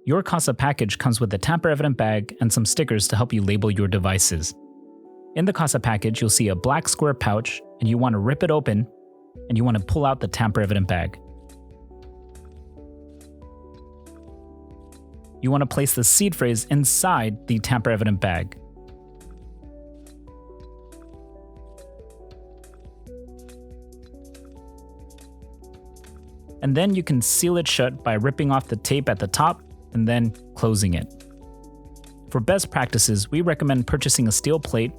Your Casa package comes with a tamper-evident bag and some stickers to help you label your devices. In the Casa package, you'll see a black square pouch, and you want to rip it open, and you want to pull out the tamper-evident bag. You want to place the seed phrase inside the tamper-evident bag. And then you can seal it shut by ripping off the tape at the top and then closing it. For best practices, we recommend purchasing a steel plate,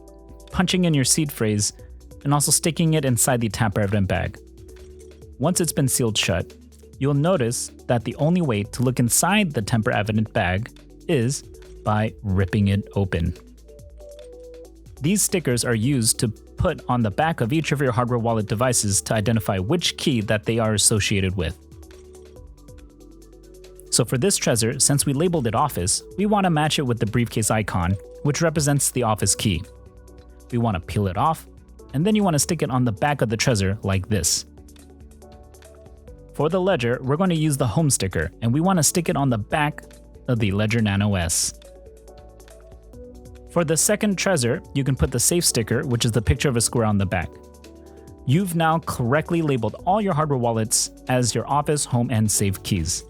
punching in your seed phrase, and also sticking it inside the tamper-evident bag. Once it's been sealed shut, you'll notice that the only way to look inside the tamper-evident bag is by ripping it open. These stickers are used to put on the back of each of your hardware wallet devices to identify which key that they are associated with. So for this treasure, since we labeled it Office, we want to match it with the briefcase icon, which represents the Office key. We want to peel it off, and then you want to stick it on the back of the treasure like this. For the Ledger, we're going to use the Home sticker, and we want to stick it on the back of the Ledger Nano S. For the second treasure, you can put the Safe sticker, which is the picture of a square on the back. You've now correctly labeled all your hardware wallets as your Office, Home, and Safe keys.